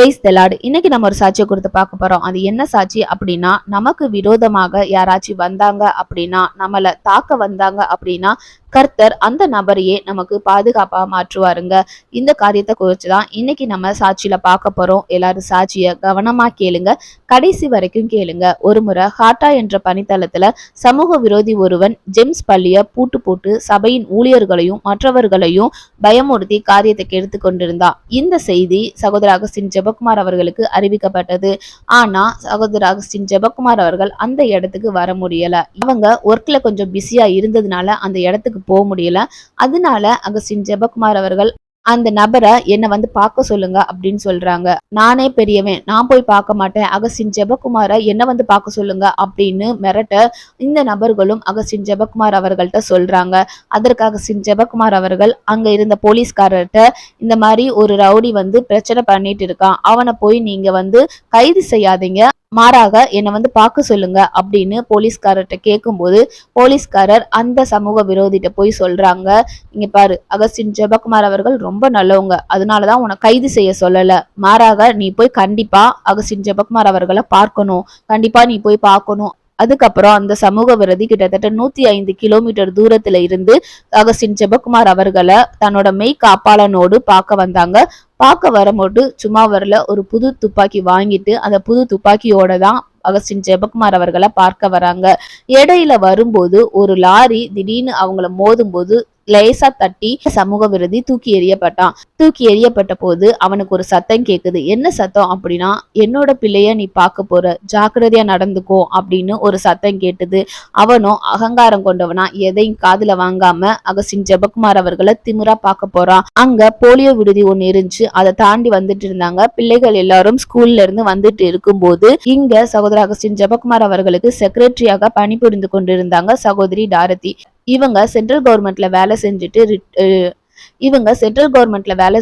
Praise the Lord. இன்னைக்கு நம்ம ஒரு சாட்சியை கொடுத்து பார்க்க போறோம். அது என்ன சாட்சி அப்படின்னா, நமக்கு விரோதமாக யாராச்சும் வந்தாங்க அப்படின்னா, நம்மளை தாக்க வந்தாங்க அப்படின்னா, கர்த்தர் அந்த நபரையே நமக்கு பாதுகாப்பா மாற்றுவாருங்க. இந்த காரியத்தை குறிச்சுதான் இன்னைக்கு நம்ம சாட்சியில பார்க்க போறோம். எல்லாரும் சாட்சிய கவனமா கேளுங்க, கடைசி வரைக்கும் கேளுங்க. ஒரு முறை ஹாட்டா என்ற பணித்தளத்துல சமூக விரோதி ஒருவன் ஜெம்ஸ் பள்ளிய பூட்டு போட்டு சபையின் ஊழியர்களையும் மற்றவர்களையும் பயமுறுத்தி காரியத்தை கெடுத்து கொண்டிருந்தான். இந்த செய்தி சகோதர அகஸ்டின் ஜெபக்குமார் அவர்களுக்கு அறிவிக்கப்பட்டது. ஆனா சகோதர அகஸ்டின் ஜெபக்குமார் அவர்கள் அந்த இடத்துக்கு வர முடியல. அவங்க ஒர்க்ல கொஞ்சம் பிஸியா இருந்ததுனால அந்த இடத்துக்கு போக முடியல. அதனால அகஸ்டின் ஜெபக்குமார் அவர்கள் அந்த நபரை என்ன வந்து பார்க்க சொல்லுங்க அப்படின்னு சொல்றாங்க. நானே பெரியவன், நான் போய் பார்க்க மாட்டேன், அகஸ்டின் ஜெபக்குமாரை என்ன வந்து பார்க்க சொல்லுங்க அப்படின்னு மிரட்ட இந்த நபர்களும் அகஸ்டின் ஜெபக்குமார் அவர்கள்ட்ட சொல்றாங்க. அதற்கு அகஸ்டின் ஜெபக்குமார் அவர்கள் அங்க இருந்த போலீஸ்காரர்கிட்ட இந்த மாதிரி ஒரு ரவுடி வந்து பிரச்சனை பண்ணிட்டு இருக்கான், அவனை போய் நீங்க வந்து கைது செய்யாதீங்க, மாறாக என்னை வந்து பார்க்க சொல்லுங்க அப்படின்னு போலீஸ்காரர்கிட்ட கேட்கும்போது போலீஸ்காரர் அந்த சமூக விரோதிட்ட போய் சொல்றாங்க, இங்க பாரு, அகஸ்டின் ஜெபக்குமார் அவர்கள் ரொம்ப நல்லவங்க, அதனாலதான் உன்னை கைது செய்ய சொல்லல, மாறாக நீ போய் கண்டிப்பா அகஸ்டின் ஜெபக்குமார் அவர்களை பார்க்கணும், கண்டிப்பா நீ போய் பார்க்கணும். அதுக்கப்புறம் அந்த சமூக விரோதி கிட்டத்தட்ட 105 கிலோமீட்டர் தூரத்துல இருந்து அகஸ்டின் ஜெபக்குமார் அவர்களை தன்னோட மெய் காப்பாளனோடு பார்க்க வந்தாங்க. பார்க்க வரும்போது சும்மா வரல, ஒரு புது துப்பாக்கி வாங்கிட்டு அந்த புது துப்பாக்கியோட தான் அகஸ்டின் ஜெபக்குமார் அவர்களை பார்க்க வராங்க. இடையில வரும்போது ஒரு லாரி திடீர்னு அவங்கள மோதும் போது லேசா தட்டி சமூக விரோதி தூக்கி எறியப்பட்டான். தூக்கி எறியப்பட்ட போது அவனுக்கு ஒரு சத்தம் கேக்குது. என்ன சத்தம் அப்படின்னா, என்னோட பிள்ளைய நீ பார்க்க போற, ஜாக்கிரதையா நடந்துக்கோ அப்படின்னு ஒரு சத்தம் கேட்டது. அவனும் அகங்காரம் கொண்டவனா எதையும் காதுல வாங்காம அகஸ்டின் ஜெபக்குமார் அவர்களை திமிரா பார்க்க போறான். அங்க போலியோ விடுதி ஒண்ணு இருந்துச்சு, அதை தாண்டி வந்துட்டு இருந்தாங்க. பிள்ளைகள் எல்லாரும் ஸ்கூல்ல இருந்து வந்துட்டு இருக்கும்போது இங்க சகோதர அகஸ்டின் ஜெபக்குமார் அவர்களுக்கு செக்ரட்டரியாக பணிபுரிந்து கொண்டிருந்தாங்க சகோதரி டாரதி. இவங்க சென்ட்ரல் கவர்மெண்ட்ல வேலை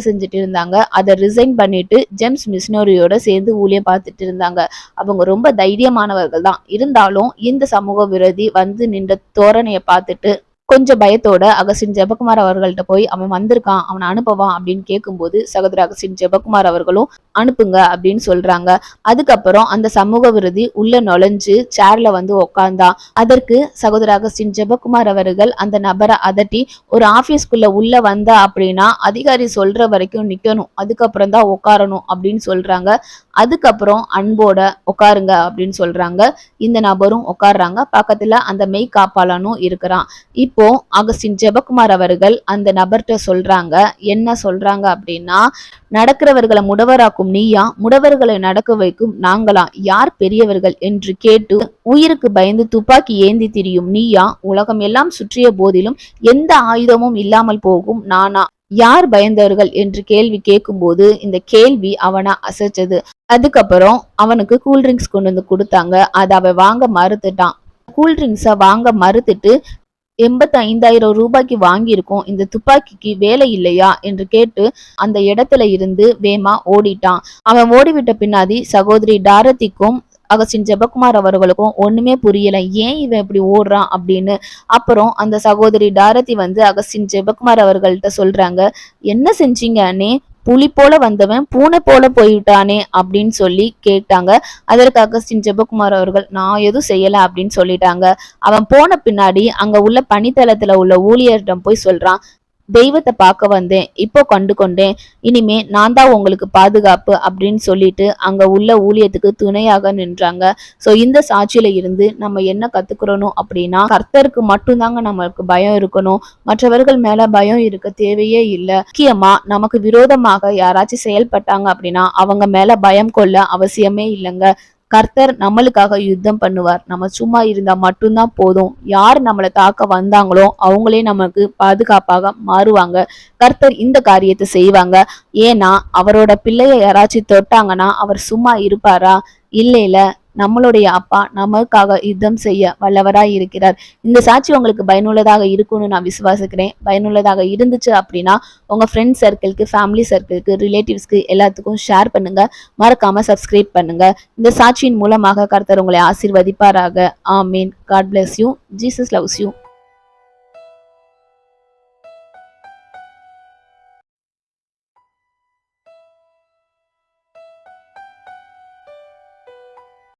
செஞ்சுட்டு இருந்தாங்க. அதை ரிசைன் பண்ணிட்டு ஜெம்ஸ் மிஷனரியோட சேர்ந்து ஊழியம் பார்த்துட்டு இருந்தாங்க. அவங்க ரொம்ப தைரியமானவர்கள் தான். இருந்தாலும் இந்த சமூக விரோதி வந்து நின்ற தோரணையை பார்த்துட்டு கொஞ்சம் பயத்தோட அகஸ்டின் ஜெபக்குமார் அவர்கள்ட்ட போய் அவன் வந்திருக்கான், அவனை அனுப்பவான் அப்படின்னு கேட்கும்போது சகோதர அகஸ்டின் ஜெபக்குமார் அவர்களும் அனுப்புங்க அப்படின்னு சொல்றாங்க. அதுக்கப்புறம் அந்த சமூக விரோதி உள்ள நுழைஞ்சு சேர்ல வந்து உக்காந்தான். அதற்கு சகோதர அகஸ்டின் ஜெபக்குமார் அவர்கள் அந்த நபரை அதட்டி, ஒரு ஆபீஸ்க்குள்ள உள்ள வந்தா அப்படின்னா அதிகாரி சொல்ற வரைக்கும் நிக்கணும், அதுக்கப்புறம் தான் உட்காரணும் அப்படின்னு சொல்றாங்க. அதுக்கப்புறம் அன்போட உட்காருங்க அப்படின்னு சொல்றாங்க. இந்த நபரும் உட்கார்றாங்க. பக்கத்துல அந்த மெய் காப்பாளனும் இருக்கிறான். இப்போ அகஸ்டின் ஜெபக்குமார் அவர்கள் அந்த நபர்கிட்ட சொல்றாங்க, என்ன சொல்றாங்க அப்படின்னா, நடக்கிறவர்களை முடவராக்கும் நீயா, முடவர்களை நடக்க வைக்கும் நாங்களா, யார் பெரியவர்கள் என்று கேட்டு உயிருக்கு பயந்து துப்பாக்கி ஏந்தி திரியும் நீயா, உலகம் எல்லாம் சுற்றிய போதிலும் எந்த ஆயுதமும் இல்லாமல் போகும் நானா, யார் பயந்தவர்கள் என்று கேள்வி கேட்கும்போது இந்த கேள்வி அவனை அசைச்சது. அதுக்கப்புறம் அவனுக்கு கூல்ட்ரிங்க்ஸ் கொண்டு வந்து கொடுத்தாங்க. அதை அவன் வாங்க மறுத்துட்டான். கூல்ட்ரிங்க்ஸை வாங்க மறுத்துட்டு 85,000 ரூபாய்க்கு வாங்கியிருக்கோம், இந்த துப்பாக்கிக்கு வேலை இல்லையா என்று கேட்டு அந்த இடத்துல இருந்து வேமா ஓடிட்டான். அவன் ஓடிவிட்ட பின்னாடி சகோதரி டாரதிக்கும் அகஸ்டின் ஜெபக்குமார் அவர்களுக்கும் ஒண்ணுமே புரியல, ஏன் இவன் இப்படி ஓடுறான் அப்படின்னு. அப்புறம் அந்த சகோதரி டாரதி வந்து அகஸ்டின் ஜெபக்குமார் அவர்கள்ட்ட சொல்றாங்க, என்ன செஞ்சீங்க அண்ணே, புலி போல வந்தவன் பூனை போல போய்விட்டானே அப்படின்னு சொல்லி கேட்டாங்க. அதற்கு அகஸ்டின் ஜெபக்குமார் அவர்கள், நான் எதுவும் செய்யல அப்படின்னு சொல்லிட்டாங்க. அவன் போன பின்னாடி அங்க உள்ள பணித்தளத்துல உள்ள ஊழியரிடம் போய் சொல்றான், தெய்வத்தை பார்க்க வந்தேன், இப்போ கண்டு கொண்டேன், இனிமே நான் தான் உங்களுக்கு பாதுகாப்பு அப்படின்னு சொல்லிட்டு அங்க உள்ள ஊழியத்துக்கு துணையாக நின்றாங்க. சோ இந்த சாட்சியில இருந்து நம்ம என்ன கத்துக்கிறோம் அப்படின்னா, கர்த்தருக்கு மட்டும்தாங்க நம்மளுக்கு பயம் இருக்கணும், மற்றவர்கள் மேல பயம் இருக்க தேவையே இல்லை. முக்கியமா நமக்கு விரோதமாக யாராச்சும் செயல்பட்டாங்க அப்படின்னா அவங்க மேல பயம் கொள்ள அவசியமே இல்லைங்க. கர்த்தர் நம்மளுக்காக யுத்தம் பண்ணுவார். நம்ம சும்மா இருந்தா மட்டும்தான் போதும். யார் நம்மளை தாக்க வந்தாங்களோ அவங்களே நமக்கு பாதுகாப்பாக மாறுவாங்க. கர்த்தர் இந்த காரியத்தை செய்வாங்க. ஏன்னா அவரோட பிள்ளைய யாராச்சும் தொட்டாங்கன்னா அவர் சும்மா இருப்பாரா? இல்ல, நம்மளுடைய அப்பா நமக்காக யுத்தம் செய்ய வல்லவராய் இருக்கிறார். இந்த சாட்சி உங்களுக்கு பயனுள்ளதாக இருக்கும்னு நான் விசுவாசிக்கிறேன். பயனுள்ளதாக இருந்துச்சு அப்படின்னா உங்க ஃப்ரெண்ட்ஸ் சர்க்கிள்க்கு, ஃபேமிலி சர்க்கிள்க்கு, ரிலேட்டிவ்ஸ்க்கு எல்லாத்துக்கும் ஷேர் பண்ணுங்க. மறக்காம சப்ஸ்கிரைப் பண்ணுங்க. இந்த சாட்சியின் மூலமாக கர்த்தர் உங்களை ஆசீர்வதிப்பாராக. ஆமீன். God bless you. Jesus loves you.